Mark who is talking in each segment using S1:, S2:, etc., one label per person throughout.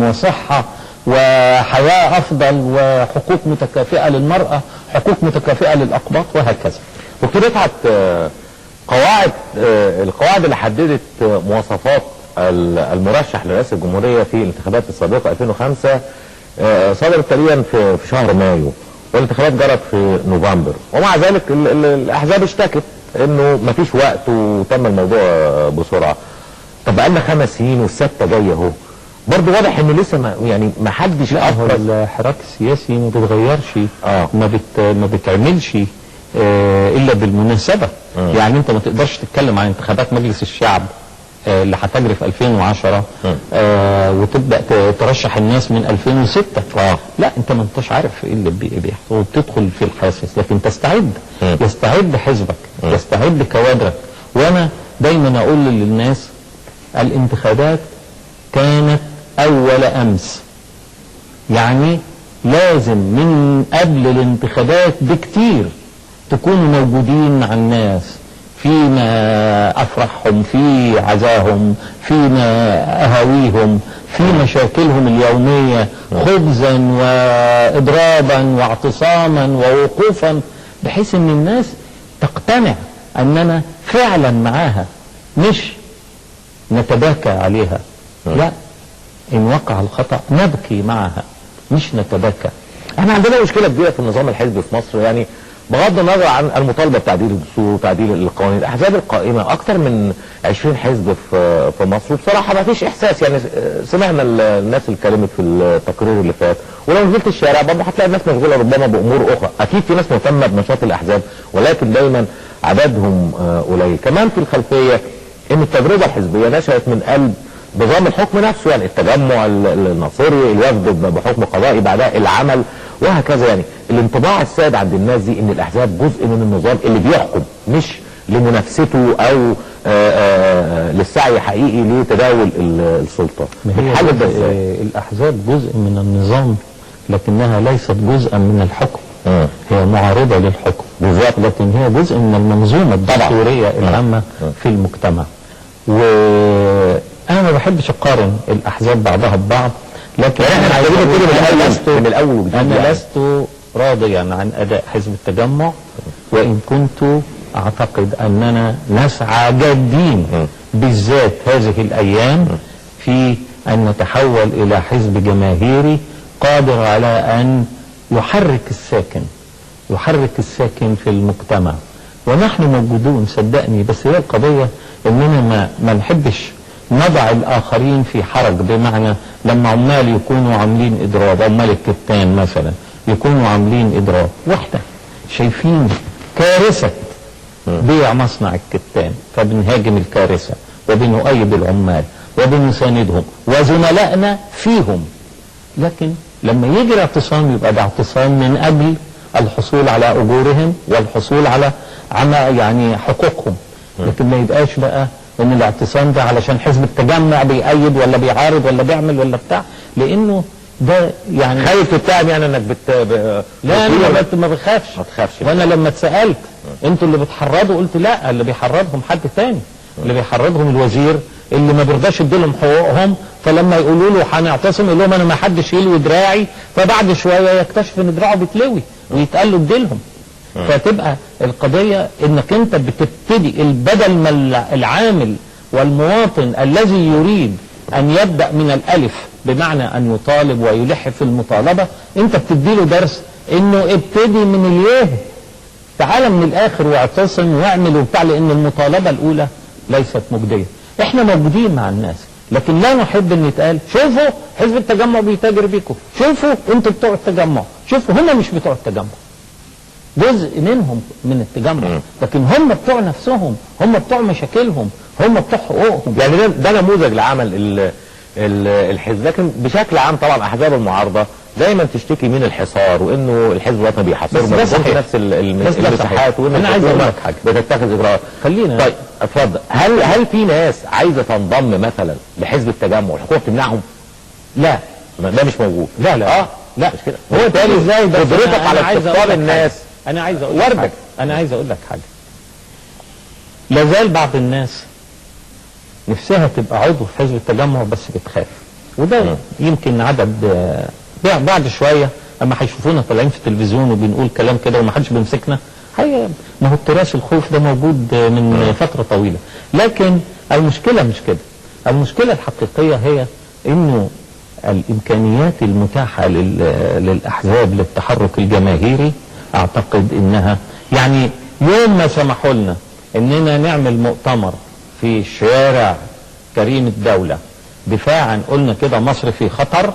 S1: وصحة وحياة أفضل وحقوق متكافئة للمرأة، حقوق متكافئة للأقباط وهكذا.
S2: دكتور رفعت، القواعد اللي حددت مواصفات المرشح لرئاسة الجمهورية في الانتخابات السابقة 2005 صدرت تقريبا في شهر مايو، والانتخابات جرت في نوفمبر، ومع ذلك الأحزاب اشتكت انه مفيش وقت وتم الموضوع بسرعة. طب بقالنا 5 سنين والسته جايه اهو، برضه واضح ان لسه ما حدش
S1: افرض. الحراك السياسي ما بيتغيرش، ما بتعملش الا بالمناسبه. يعني انت ما تقدرش تتكلم عن انتخابات مجلس الشعب اللي هتجري في 2010 وتبدا ترشح الناس من 2006. لا، انت ما انتش عارف ايه اللي بيحصل، وبتدخل في الحاسس، لكن تستعد. يستعد حزبك، يستعد كوادرك. وانا دايما اقول للناس الانتخابات كانت اول امس، يعني لازم من قبل الانتخابات بكتير تكونوا موجودين مع الناس فيما افرحهم، في عزاهم، فيما اهويهم، في مشاكلهم اليومية، خبزا واضرابا واعتصاما ووقوفا، بحيث ان الناس تقتنع اننا فعلا معاها، مش نتباكى عليها. لا، ان وقع الخطأ نبكي معها مش نتباكى.
S2: احنا عندنا مشكلة كبيرة في النظام الحزبي في مصر، يعني بغض النظر عن المطالبة بتعديل الدستور وتعديل القوانين، الاحزاب القائمة اكتر من 20 حزب في مصر، وبصراحة ما فيش احساس. يعني سمعنا الناس اللي اتكلمت في التقرير اللي فات، ولو نزلت الشارع برضه هتلاقي الناس مشغولة ربما بامور اخرى. اكيد في ناس مهتمة بنشاط الاحزاب، ولكن دايما عددهم قليل. كمان في الخلفية ان التجربة الحزبية نشأت من قلب نظام الحكم نفسه، يعني التجمع الناصري، الوفد بحكم قضائي، بعدها العمل وهكذا. يعني الانطباع السائد عند الناس دي ان الاحزاب جزء من النظام اللي بيحكم، مش لمنافسته او للسعي حقيقي لتداول السلطه.
S1: بتحل ده ازاي؟ الاحزاب جزء من النظام لكنها ليست جزءا من الحكم. هي معارضه للحكم بالذات، لكن هي جزء من المنظومه الدستوريه العامه في المجتمع. وانا ما بحبش اقارن الاحزاب بعضها ببعض، لكن
S2: احنا عايزين كده من الاول وجديد.
S1: انا لست راضيا عن اداء حزب التجمع، وان كنت اعتقد اننا نسعى جادين بالذات هذه الايام في ان نتحول الى حزب جماهيري قادر على ان يحرك الساكن في المجتمع. ونحن موجودون صدقني، بس هي القضيه اننا ما نحبش نضع الاخرين في حرج. بمعنى لما عمال يكونوا عاملين اضراب، عمال الكتان مثلا يكونوا عاملين اضراب، واحنا شايفين كارثة بيع مصنع الكتان فبنهاجم الكارثة وبنؤيد العمال وبنساندهم وزملائنا فيهم. لكن لما يجي الاعتصام يبقى ده اعتصام من اجل الحصول على اجورهم والحصول على يعني حقوقهم، لكن ما يبقاش بقى ان الاعتصام ده علشان حزب التجمع بيأيد ولا بيعارض ولا بيعمل ولا بتاع، لانه ده يعني
S2: خايف تتهم يعني انك
S1: لا انا ما بخافش.
S2: ما تخافش.
S1: وانا لما اتسالت انتوا اللي بتحرضوا، قلت لا، اللي بيحرضهم حد ثاني. اللي بيحرضهم الوزير اللي ما بيرضاش يديلهم حقوقهم، فلما يقولوا له هنعتصم يقول لهم انا ما حدش يلوي دراعي، فبعد شويه يكتشف ان دراعه بتلوي ويتقال له اديلهم. فتبقى القضية انك انت بتبتدي بدل ما العامل والمواطن الذي يريد ان يبدأ من الالف، بمعنى ان يطالب ويلح في المطالبة، انت بتديله درس انه ابتدي من الياه، تعال من الاخر واعتصم واعمل وبتاع، لان المطالبة الاولى ليست مجدية. احنا موجودين مع الناس، لكن لا نحب ان يتقال شوفوا حزب التجمع بيتاجر بيكم، شوفوا انتوا بتوع التجمع، شوفوا هم مش بتوع التجمع، جزء منهم من التجمع، لكن هم بتوع نفسهم، هم بتوع مشاكلهم، هم بتوع حقوقهم.
S2: يعني ده نموذج لعمل الحزب. لكن بشكل عام طبعا احزاب المعارضه دايما تشتكي من الحصار، وانه الحزب الوطني بيحاصر
S1: ما بيكونش
S2: نفس المساحات، وان
S1: انا عايز اقول لك حاجه
S2: بتتخذ اجراءات.
S1: خلينا
S2: طيب اتفضل. هل في ناس عايزه تنضم مثلا لحزب التجمع والحكومه تمنعهم؟
S1: لا،
S2: ده مش موجود.
S1: لا
S2: لا مش كده.
S1: هو تاني ازاي ده
S2: قدرتك على استقطاب الناس.
S1: انا عايز اقول لك حاجه. انا عايز اقول لك حاجه. لا زال بعض الناس نفسها تبقى عضو في حزب التجمع بس بتخاف. وده يمكن عدد بعد شويه اما هيشوفونا طالعين في التلفزيون وبنقول كلام كده وما حدش بيمسكنا، ما هو التراث الخوف ده موجود من فتره طويله. لكن المشكله مش كده، المشكله الحقيقيه هي انه الامكانيات المتاحه للاحزاب للتحرك الجماهيري اعتقد انها يعني يوم ما سمحوا لنا اننا نعمل مؤتمر في شارع كريم الدولة دفاعا، قلنا كده مصر في خطر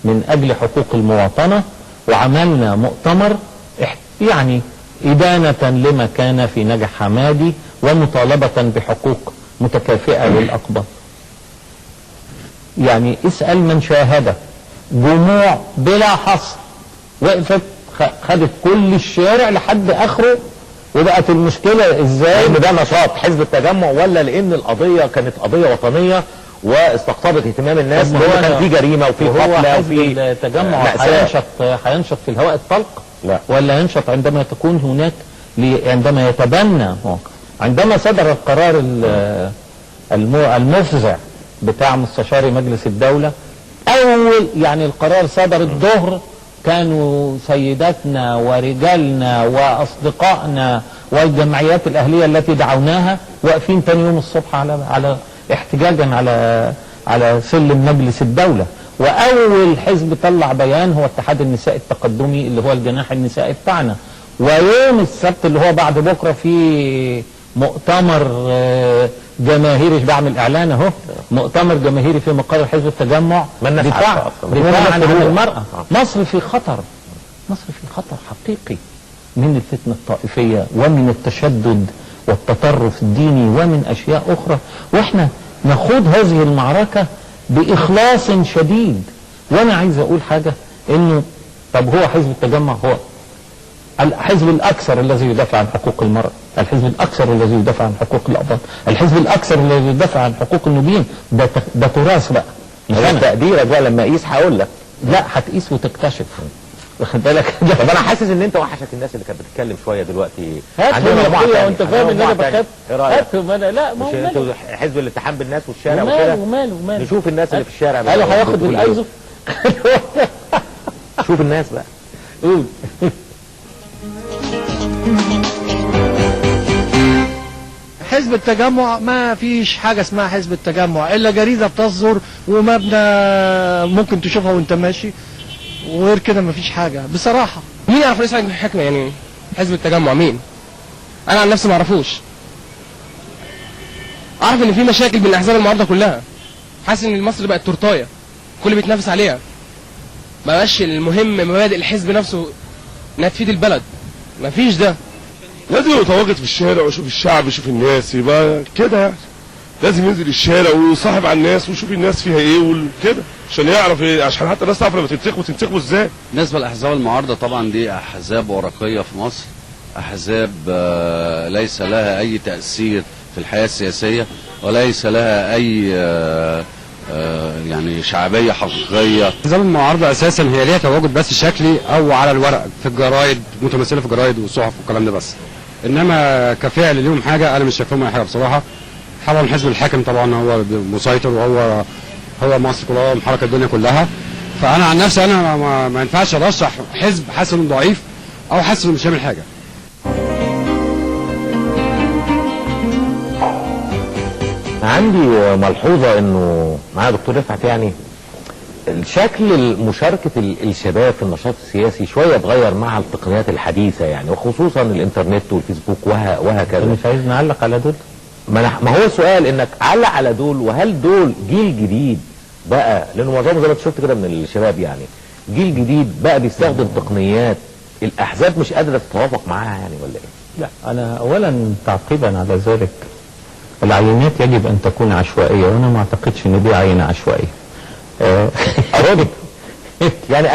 S1: من اجل حقوق المواطنة، وعملنا مؤتمر يعني إدانة لما كان في نجع حمادي ومطالبة بحقوق متكافئة للأقباط. يعني اسأل من شاهد، جموع بلا حصر وقفت خدت كل الشارع لحد اخره. وبقت المشكلة ازاي؟
S2: ان ده نشاط حزب التجمع ولا لان القضية كانت قضية وطنية واستقطبت اهتمام الناس، وهو كان في جريمة وفي قتلى وفي
S1: التجمع هينشط في الهواء الطلق؟
S2: لا،
S1: ولا ينشط عندما تكون هناك عندما يتبنى موقف. عندما صدر القرار المفزع بتاع مستشار مجلس الدولة، اول يعني القرار صدر الظهر، كانوا سيداتنا ورجالنا واصدقائنا والجمعيات الاهليه التي دعوناها واقفين تاني يوم الصبح على احتجاجا على سلم مجلس الدوله. واول حزب طلع بيان هو اتحاد النساء التقدمي اللي هو الجناح النسائي بتاعنا. ويوم السبت اللي هو بعد بكره في مؤتمر جماهيري، بعمل اعلان اهو، مؤتمر جماهيري في مقر حزب التجمع دفاعا عن المرأة. مصر في خطر، مصر في خطر حقيقي من الفتنة الطائفية ومن التشدد والتطرف الديني ومن اشياء اخرى، واحنا نخوض هذه المعركة باخلاص شديد. وانا عايز اقول حاجة، انه طب هو حزب التجمع هو الحزب الاكثر الذي يدافع عن حقوق المرأة، الحزب الاكثر الذي يدافع عن حقوق الاباط، الحزب الاكثر الذي يدافع عن حقوق النوبيين. ده تراث بقى، مش انا
S2: تقديرك بقى لما اقيس هقول لك.
S1: لا، هتقيس وتكتشف، واخد بالك.
S2: طب انا حاسس ان انت وحشك الناس اللي كانت بتتكلم شويه دلوقتي.
S1: هاتهم يا وانت فاهم ان انا بخاف.
S2: هاتهم.
S1: انا لا، ما هو
S2: انتوا حزب الاتحاد بالناس والشارع
S1: وماله
S2: نشوف الناس اللي في الشارع
S1: قالوا هياخد الايزو.
S2: شوف الناس بقى.
S1: قول.
S3: حزب التجمع ما فيش حاجة اسمها حزب التجمع إلا جريدة بتصدر ومبنى ممكن تشوفها وانت ماشي، وغير كده ما فيش حاجة بصراحة.
S4: مين يعرف رئيس الحكمة يعني حزب التجمع؟ مين؟ أنا عن نفسي ما اعرفوش. أعرف إن في مشاكل بين الأحزاب المعارضة كلها. حاسس إن مصر بقت تورتاية كل بيتنافس عليها. ما بقاش المهم مبادئ الحزب نفسه إنها تفيد البلد. ما فيش ده.
S5: لازم يبقى متواجد في الشارع ويشوف الشعب ويشوف الناس، يبقى كده يعني. لازم ينزل الشارع ويصاحب على الناس ويشوف الناس فيها ايه وكده، عشان يعرف ايه، عشان حتى الناس تعرف لما تنتخبوا ازاي.
S6: بالنسبه للاحزاب المعارضه، طبعا دي احزاب ورقيه في مصر، احزاب ليس لها اي تاثير في الحياه السياسيه، وليس لها اي يعني شعبيه حقيقيه.
S7: احزاب المعارضه اساسا هي ليها تواجد بس شكلي او على الورق في الجرايد، متمثله في الجرايد والصحف والكلام ده بس، انما كفعل ليهم حاجه انا مش شايف لهم اي حاجه بصراحه. طبعا حزب الحاكم طبعا هو مسيطر، وهو مصر كلها محرك الدنيا كلها. فانا عن نفسي انا ما ينفعش ارشح حزب حاسس انه ضعيف او حاسس انه مش هيعمل حاجه.
S2: عندي ملحوظه انه معايا دكتور رفعت، يعني شكل مشاركه الشباب في النشاط السياسي شويه اتغير مع التقنيات الحديثه، يعني وخصوصا الانترنت والفيسبوك وهكذا.
S1: مش عايز نعلق على دول؟
S2: ما هو سؤال انك علق على دول، وهل دول جيل جديد بقى، لانه معظمهم زي ما شفت كده من الشباب يعني جيل جديد بقى بيستخدم تقنيات الاحزاب مش قادره تتوافق معاها يعني، ولا ايه؟
S1: لا، انا اولا تعقيبا على ذلك، العينات يجب ان تكون عشوائيه، وانا ما اعتقدش ان دي عينه عشوائيه.
S2: أرادت يعني